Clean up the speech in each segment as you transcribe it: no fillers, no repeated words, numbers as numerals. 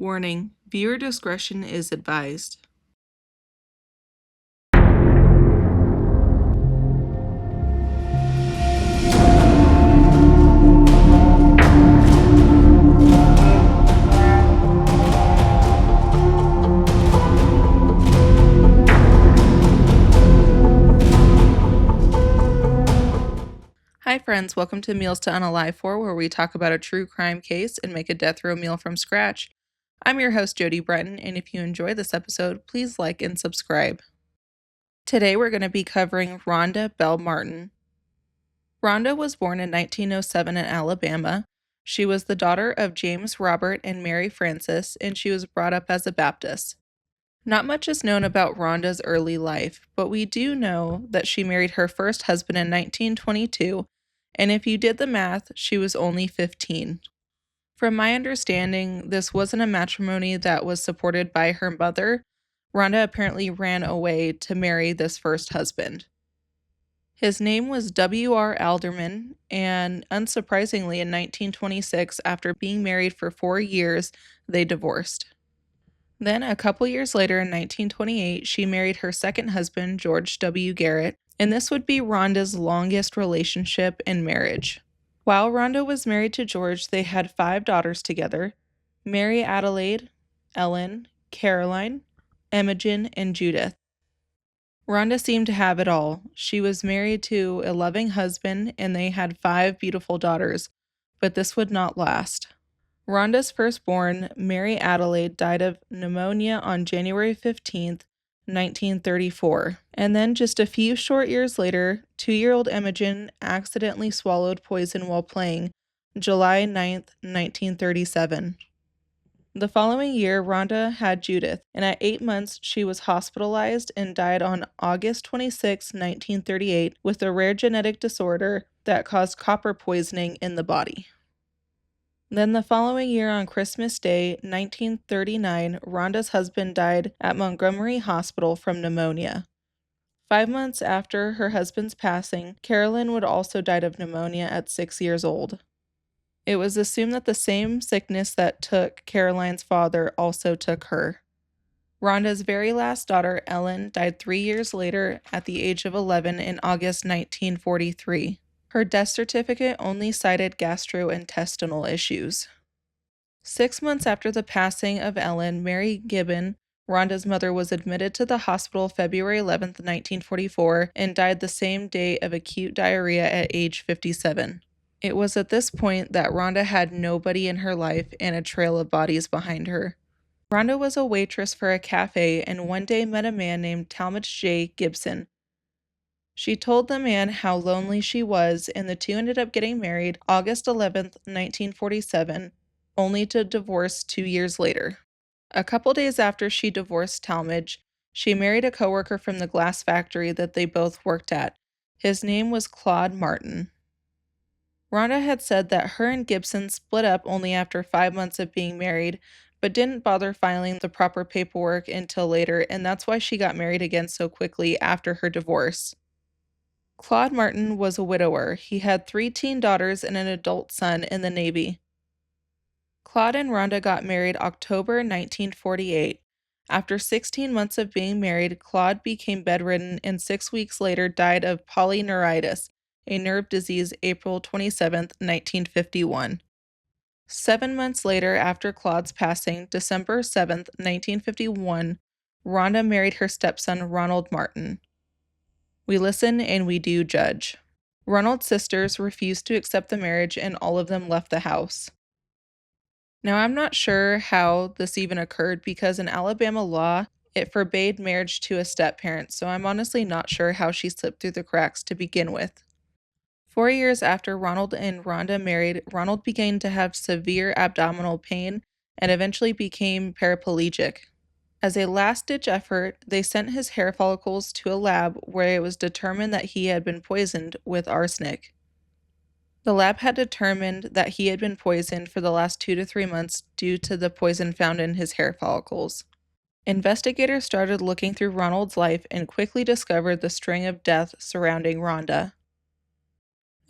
Warning: viewer discretion is advised. Hi friends, welcome to Meals to Unalive For, where we talk about a true crime case and make a death row meal from scratch. I'm your host, Jody Breton, and if you enjoy this episode, please like and subscribe. Today we're going to be covering Rhonda Belle Martin. Rhonda was born in 1907 in Alabama. She was the daughter of James Robert and Mary Frances, and she was brought up as a Baptist. Not much is known about Rhonda's early life, but we do know that she married her first husband in 1922, and if you did the math, she was only 15. From my understanding, this wasn't a matrimony that was supported by her mother. Rhonda apparently ran away to marry this first husband. His name was W.R. Alderman, and unsurprisingly, in 1926, after being married for 4 years, they divorced. Then, a couple years later, in 1928, she married her second husband, George W. Garrett, and this would be Rhonda's longest relationship and marriage. While Rhonda was married to George, they had 5 daughters together: Mary Adelaide, Ellen, Caroline, Imogen, and Judith. Rhonda seemed to have it all. She was married to a loving husband, and they had 5 beautiful daughters, but this would not last. Rhonda's firstborn, Mary Adelaide, died of pneumonia on January 15th, 1934, and then just a few short years later, 2-year-old Imogen accidentally swallowed poison while playing, July 9th, 1937. The following year, Rhonda had Judith, and at 8 months, she was hospitalized and died on August 26, 1938, with a rare genetic disorder that caused copper poisoning in the body. Then the following year, on Christmas Day, 1939, Rhonda's husband died at Montgomery Hospital from pneumonia. 5 months after her husband's passing, Carolyn would also die of pneumonia at 6 years old. It was assumed that the same sickness that took Caroline's father also took her. Rhonda's very last daughter, Ellen, died 3 years later at the age of 11 in August 1943. Her death certificate only cited gastrointestinal issues. 6 months after the passing of Ellen, Mary Gibbon, Rhonda's mother, was admitted to the hospital February 11, 1944, and died the same day of acute diarrhea at age 57. It was at this point that Rhonda had nobody in her life and a trail of bodies behind her. Rhonda was a waitress for a cafe and one day met a man named Talmadge J. Gibson. She told the man how lonely she was, and the two ended up getting married August 11, 1947, only to divorce 2 years later. A couple days after she divorced Talmadge, she married a coworker from the glass factory that they both worked at. His name was Claude Martin. Rhonda had said that her and Gibson split up only after 5 months of being married, but didn't bother filing the proper paperwork until later, and that's why she got married again so quickly after her divorce. Claude Martin was a widower. He had 3 teen daughters and an adult son in the Navy. Claude and Rhonda got married October 1948. After 16 months of being married, Claude became bedridden and 6 weeks later died of polyneuritis, a nerve disease, April 27, 1951. 7 months later, after Claude's passing, December 7, 1951, Rhonda married her stepson, Ronald Martin. We listen and we do judge. Ronald's sisters refused to accept the marriage and all of them left the house. Now, I'm not sure how this even occurred because in Alabama law, it forbade marriage to a step-parent, so I'm honestly not sure how she slipped through the cracks to begin with. 4 years after Ronald and Rhonda married, Ronald began to have severe abdominal pain and eventually became paraplegic. As a last-ditch effort, they sent his hair follicles to a lab where it was determined that he had been poisoned with arsenic. The lab had determined that he had been poisoned for the last 2 to 3 months due to the poison found in his hair follicles. Investigators started looking through Ronald's life and quickly discovered the string of death surrounding Rhonda.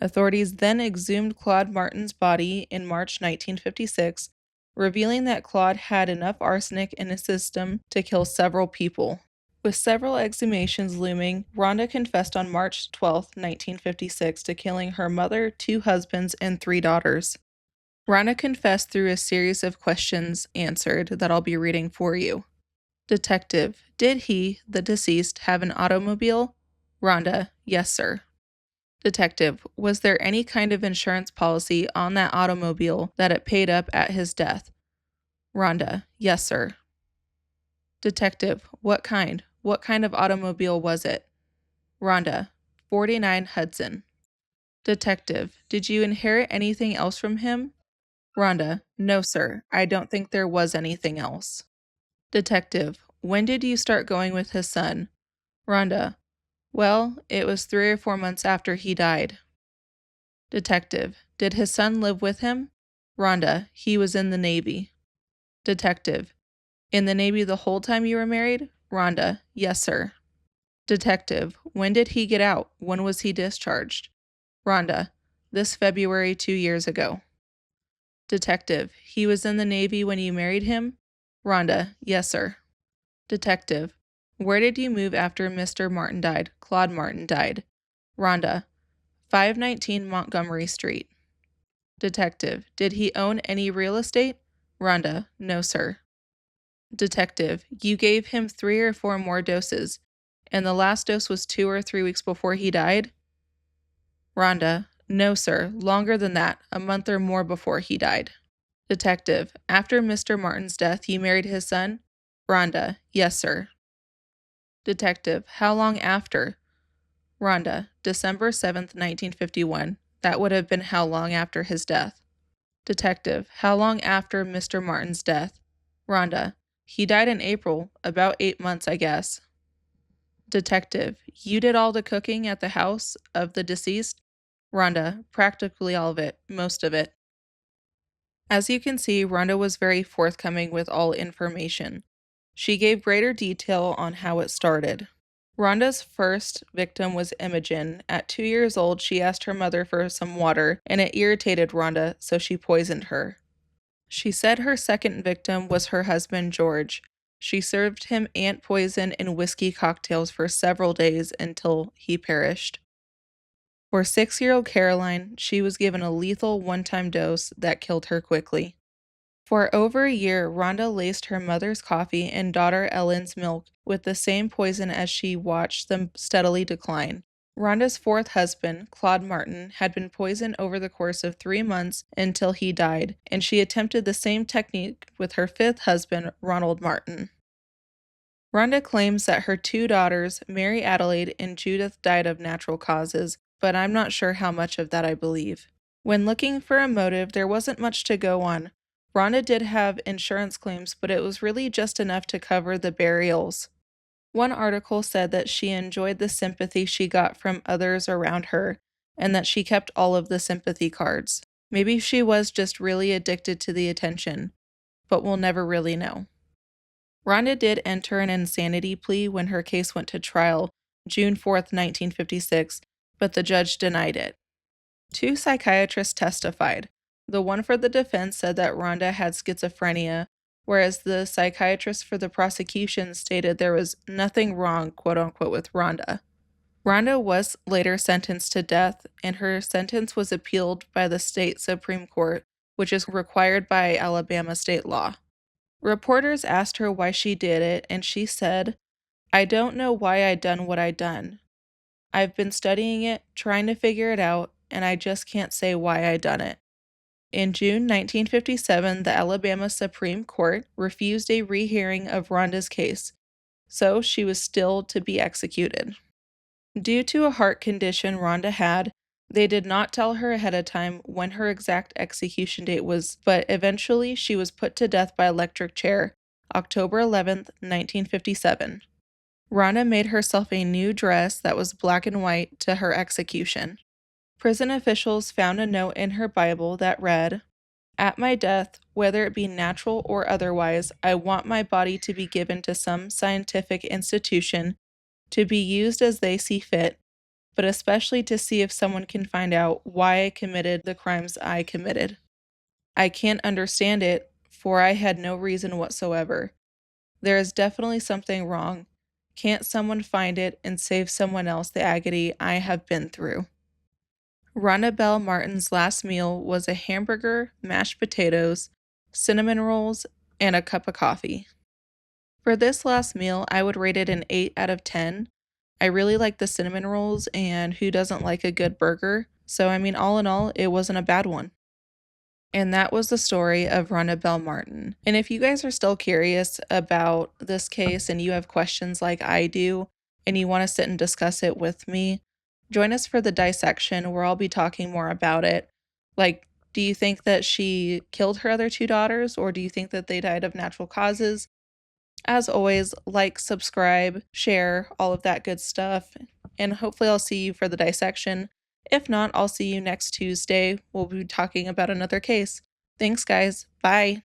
Authorities then exhumed Claude Martin's body in March 1956, revealing that Claude had enough arsenic in his system to kill several people. With several exhumations looming, Rhonda confessed on March 12, 1956, to killing her mother, 2 husbands, and 3 daughters. Rhonda confessed through a series of questions answered that I'll be reading for you. Detective: did he, the deceased, have an automobile? Rhonda: yes, sir. Detective: was there any kind of insurance policy on that automobile that it paid up at his death? Rhonda: yes, sir. Detective: what kind? What kind of automobile was it? Rhonda: 49 Hudson. Detective: did you inherit anything else from him? Rhonda: no, sir. I don't think there was anything else. Detective: when did you start going with his son? Rhonda: well, it was 3 or 4 months after he died. Detective: did his son live with him? Rhonda: he was in the Navy. Detective: in the Navy the whole time you were married? Rhonda: yes, sir. Detective: when did he get out? When was he discharged? Rhonda: this February 2 years ago. Detective: he was in the Navy when you married him? Rhonda: yes, sir. Detective: where did you move after Mr. Martin died? Claude Martin died. Rhonda: 519 Montgomery Street. Detective: did he own any real estate? Rhonda: no, sir. Detective: you gave him 3 or 4 more doses, and the last dose was 2 or 3 weeks before he died? Rhonda: no, sir, longer than that, a month or more before he died. Detective: after Mr. Martin's death, you married his son? Rhonda: yes, sir. Detective: how long after? Rhonda: December 7th, 1951. That would have been how long after his death? Detective: how long after Mr. Martin's death? Rhonda: he died in April, about 8 months, I guess. Detective: you did all the cooking at the house of the deceased? Rhonda: practically all of it, most of it. As you can see, Rhonda was very forthcoming with all information. She gave greater detail on how it started. Rhonda's first victim was Imogen. At 2 years old, she asked her mother for some water, and it irritated Rhonda, so she poisoned her. She said her second victim was her husband, George. She served him ant poison in whiskey cocktails for several days until he perished. For 6-year-old Caroline, she was given a lethal one-time dose that killed her quickly. For over a year, Rhonda laced her mother's coffee and daughter Ellen's milk with the same poison as she watched them steadily decline. Rhonda's fourth husband, Claude Martin, had been poisoned over the course of 3 months until he died, and she attempted the same technique with her fifth husband, Ronald Martin. Rhonda claims that her 2 daughters, Mary Adelaide and Judith, died of natural causes, but I'm not sure how much of that I believe. When looking for a motive, there wasn't much to go on. Rhonda did have insurance claims, but it was really just enough to cover the burials. One article said that she enjoyed the sympathy she got from others around her, and that she kept all of the sympathy cards. Maybe she was just really addicted to the attention, but we'll never really know. Rhonda did enter an insanity plea when her case went to trial, June 4th, 1956, but the judge denied it. 2 psychiatrists testified. The one for the defense said that Rhonda had schizophrenia, whereas the psychiatrist for the prosecution stated there was nothing wrong, quote-unquote, with Rhonda. Rhonda was later sentenced to death, and her sentence was appealed by the state Supreme Court, which is required by Alabama state law. Reporters asked her why she did it, and she said, "I don't know why I done what I done. I've been studying it, trying to figure it out, and I just can't say why I done it." In June 1957, the Alabama Supreme Court refused a rehearing of Rhonda's case, so she was still to be executed. Due to a heart condition Rhonda had, they did not tell her ahead of time when her exact execution date was, but eventually she was put to death by electric chair, October 11th, 1957. Rhonda made herself a new dress that was black and white to her execution. Prison officials found a note in her Bible that read, "At my death, whether it be natural or otherwise, I want my body to be given to some scientific institution to be used as they see fit, but especially to see if someone can find out why I committed the crimes I committed. I can't understand it, for I had no reason whatsoever. There is definitely something wrong. Can't someone find it and save someone else the agony I have been through? Rhonda Belle Martin's last meal was a hamburger, mashed potatoes, cinnamon rolls, and a cup of coffee. For this last meal, I would rate it an 8 out of 10. I really like the cinnamon rolls, and who doesn't like a good burger? So, I mean, all in all, it wasn't a bad one. And that was the story of Rhonda Belle Martin. And if you guys are still curious about this case and you have questions like I do, and you want to sit and discuss it with me, join us for the dissection where I'll be talking more about it. Like, do you think that she killed her other two daughters, or do you think that they died of natural causes? As always, like, subscribe, share, all of that good stuff. And hopefully, I'll see you for the dissection. If not, I'll see you next Tuesday. We'll be talking about another case. Thanks, guys. Bye.